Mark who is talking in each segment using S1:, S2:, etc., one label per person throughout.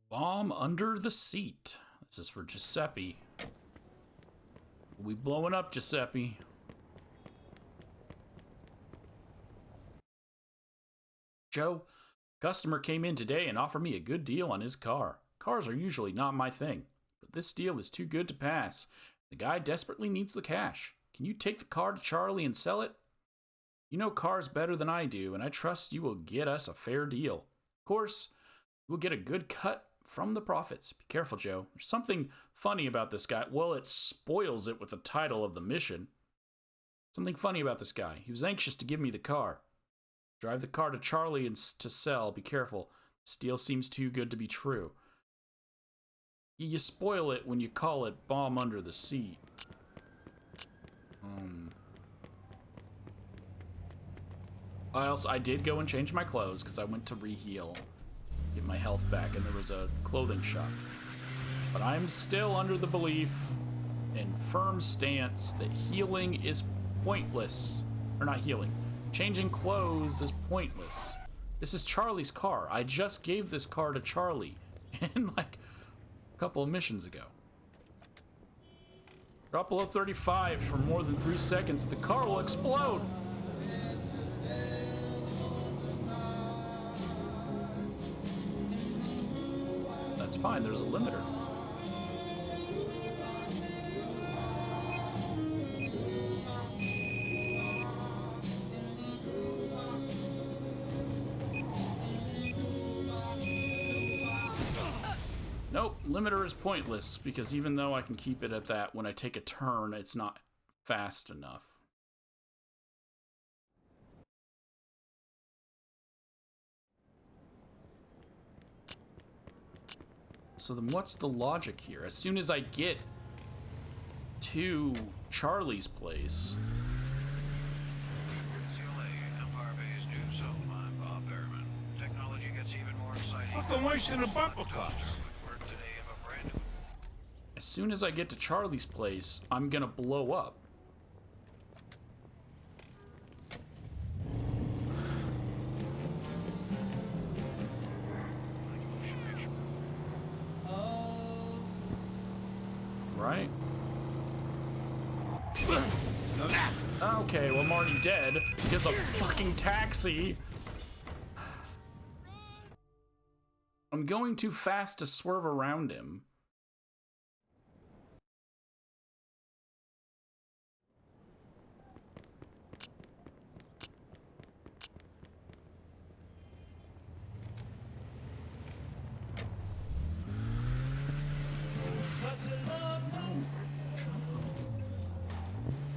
S1: Bomb under the seat. This is for Giuseppe. We blowing up, Giuseppe. Joe, customer came in today and offered me a good deal on his car. Cars are usually not my thing, but this deal is too good to pass. The guy desperately needs the cash. Can you take the car to Charlie and sell it? You know cars better than I do, and I trust you will get us a fair deal. Of course, we'll get a good cut from the profits. Be careful, Joe. There's something funny about this guy. Well, it spoils it with the title of the mission. Something funny about this guy. He was anxious to give me the car. Drive the car to Charlie and to sell. Be careful. This deal seems too good to be true. You spoil it when you call it bomb under the seat. I did go and change my clothes because I went to reheal, get my health back, and there was a clothing shop. But I'm still under the belief and firm stance that healing is pointless. Or not healing. Changing clothes is pointless. This is Charlie's car. I just gave this car to Charlie in like a couple of missions ago. Drop below 35 for more than 3 seconds. The car will explode. That's fine, there's a limiter. Nope, limiter is pointless because even though I can keep it at that, when I take a turn, it's not fast enough. So then what's the logic here? As soon as I get to Charlie's place...
S2: Fucking worse than a bumper car.
S1: As soon as I get to Charlie's place, I'm gonna blow up. Right? Okay, well I'm already dead because of fucking taxi. I'm going too fast to swerve around him.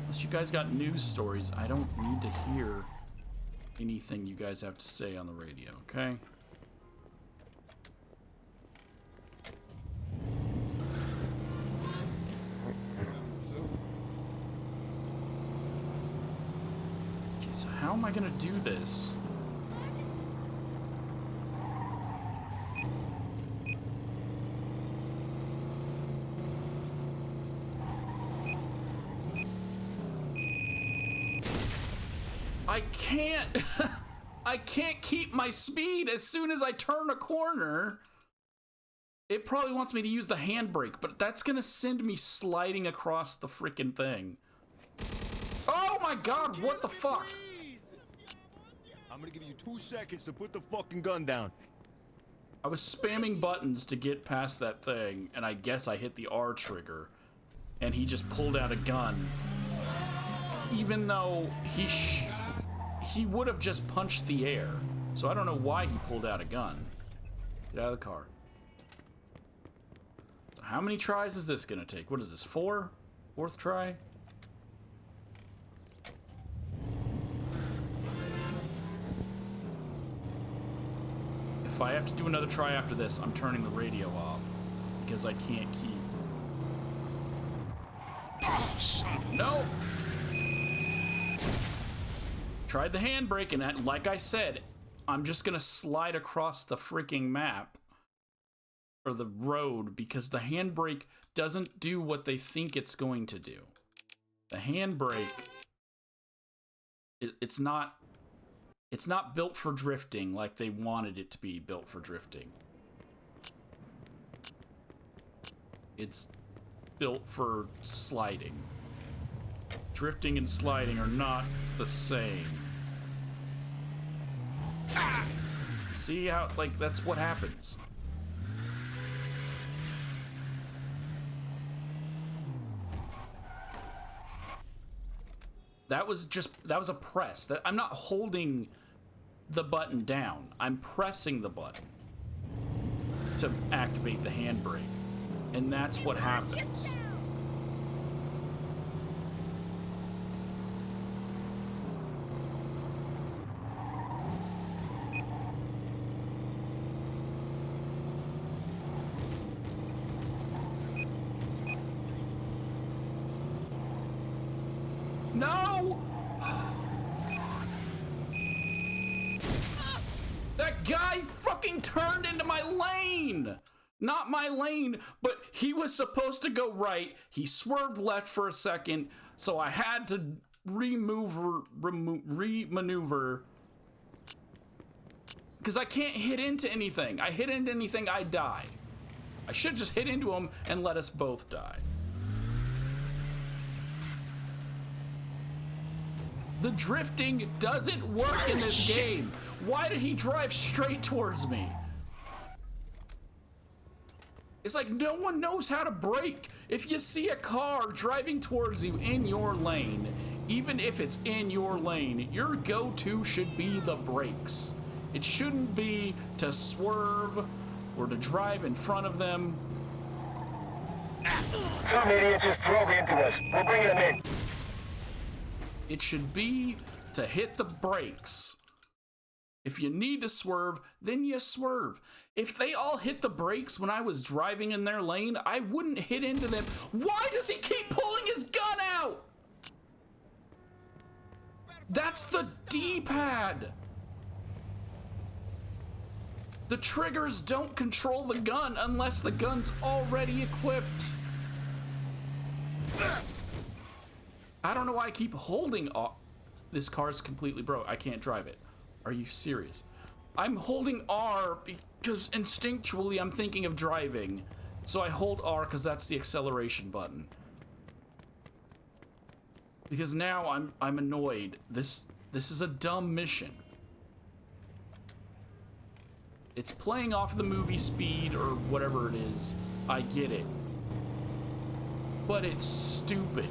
S1: Unless you guys got news stories, I don't need to hear anything you guys have to say on the radio, okay? Okay, so how am I gonna do this? I can't, I can't keep my speed as soon as I turn a corner. It probably wants me to use the handbrake, but that's gonna send me sliding across the freaking thing. Oh my god, what the fuck?
S2: I'm gonna give you 2 seconds to put the fucking gun down.
S1: I was spamming buttons to get past that thing, and I guess I hit the R trigger, and he just pulled out a gun. Even though he would have just punched the air. So I don't know why he pulled out a gun. Get out of the car. So how many tries is this gonna take? What is this, 4? 4th try? If I have to do another try after this, I'm turning the radio off. Because I can't keep... No! Tried the handbrake, and like I said, I'm just gonna slide across the freaking map. Or the road, because the handbrake doesn't do what they think it's going to do. The handbrake... It's not built for drifting like they wanted it to be built for drifting. It's built for sliding. Drifting and sliding are not the same. See how, like, that's what happens. That was a press. I'm not holding the button down. I'm pressing the button to activate the handbrake. And that's what happens. No! That guy fucking turned into my lane! Not my lane, but he was supposed to go right. He swerved left for a second, so I had to re-maneuver. Because I can't hit into anything. I hit into anything, I die. I should just hit into him and let us both die. The drifting doesn't work in this game. Why did he drive straight towards me? It's like no one knows how to brake. If you see a car driving towards you in your lane, even if it's in your lane, your go-to should be the brakes. It shouldn't be to swerve or to drive in front of them.
S3: Some idiot just drove into us. We're bringing him in.
S1: It should be to hit the brakes. If you need to swerve, then you swerve. If they all hit the brakes when I was driving in their lane, I wouldn't hit into them. Why does he keep pulling his gun out? That's the D-pad. The triggers don't control the gun unless the gun's already equipped. I don't know why I keep holding off. This car's completely broke. I can't drive it. Are you serious? I'm holding R because instinctually I'm thinking of driving. So I hold R because that's the acceleration button. Because now I'm annoyed. This is a dumb mission. It's playing off the movie speed or whatever it is. I get it. But it's stupid.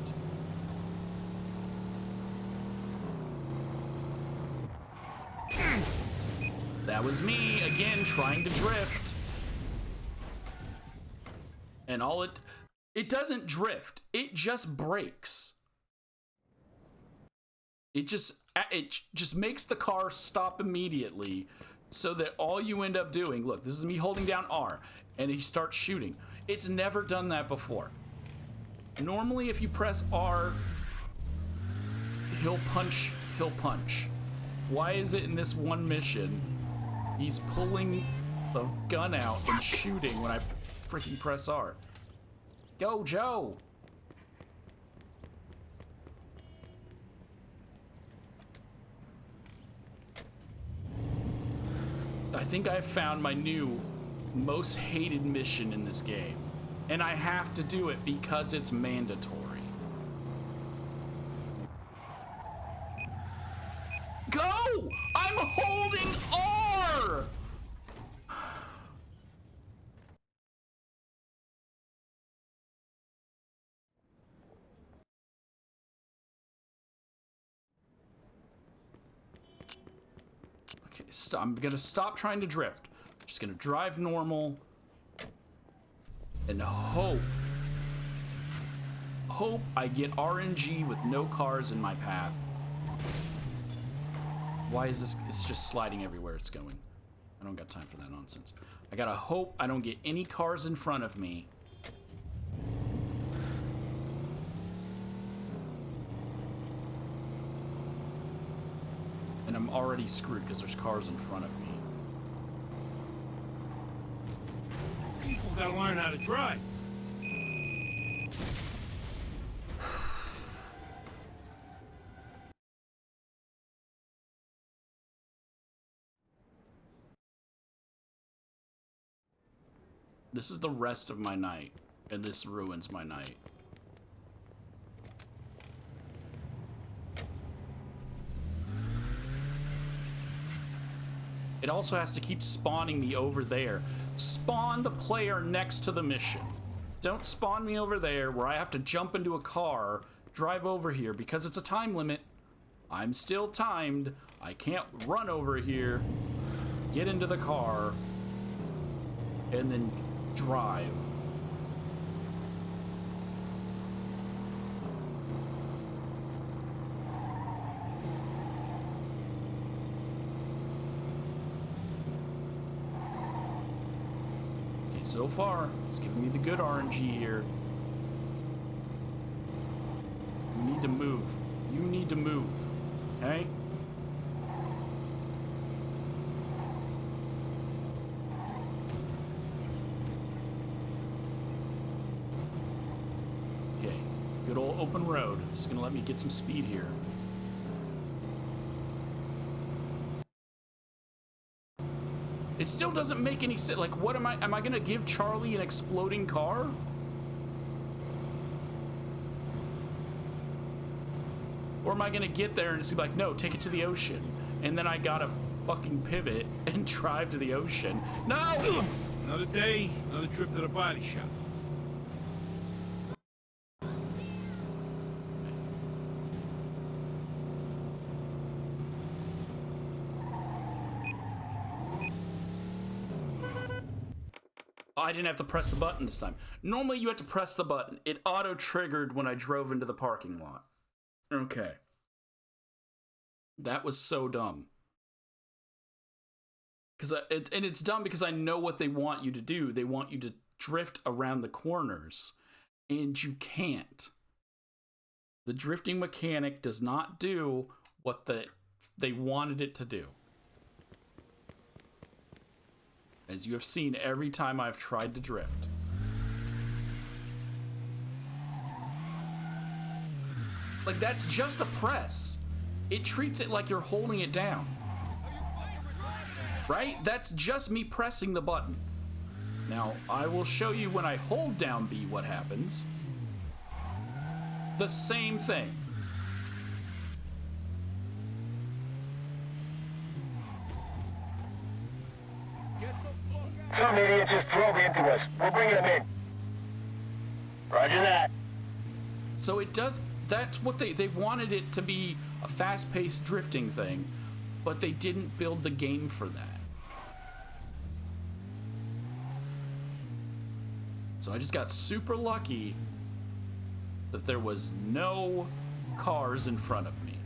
S1: That was me, again, trying to drift. And all it doesn't drift. It just brakes. It just makes the car stop immediately so that all you end up doing, look, this is me holding down R, and he starts shooting. It's never done that before. Normally, if you press R, he'll punch. Why is it in this one mission, he's pulling the gun out and shooting when I freaking press R? Go, Joe! I think I found my new most hated mission in this game. And I have to do it because it's mandatory. Go! I'm holding R! Okay, so I'm gonna stop trying to drift. I'm just gonna drive normal and hope I get RNG with no cars in my path. Why is this? It's just sliding everywhere it's going. I don't got time for that nonsense. I gotta hope I don't get any cars in front of me. And I'm already screwed because there's cars in front of me.
S2: People gotta learn how to drive.
S1: This is the rest of my night. And this ruins my night. It also has to keep spawning me over there. Spawn the player next to the mission. Don't spawn me over there where I have to jump into a car, drive over here, because it's a time limit. I'm still timed. I can't run over here, get into the car, and then drive. Okay, so far, it's giving me the good RNG here. You need to move. You need to move, okay? Okay, good old open road. This is gonna let me get some speed here. It still doesn't make any sense. Like, what am I gonna give Charlie an exploding car? Or am I gonna get there and just be like, no, take it to the ocean? And then I gotta fucking pivot and drive to the ocean. No!
S4: Another day, another trip to the body shop.
S1: Oh, I didn't have to press the button this time. Normally you have to press the button. It auto-triggered when I drove into the parking lot. Okay. That was so dumb. And it's dumb because I know what they want you to do. They want you to drift around the corners, and you can't. The drifting mechanic does not do what they wanted it to do. As you have seen every time I've tried to drift. Like, that's just a press. It treats it like you're holding it down. Right? That's just me pressing the button. Now, I will show you when I hold down B what happens. The same thing.
S3: Some idiot just drove into us. We're bringing him in. Roger that.
S1: So it does, that's what they wanted it to be, a fast-paced drifting thing, but they didn't build the game for that. So I just got super lucky that there was no cars in front of me.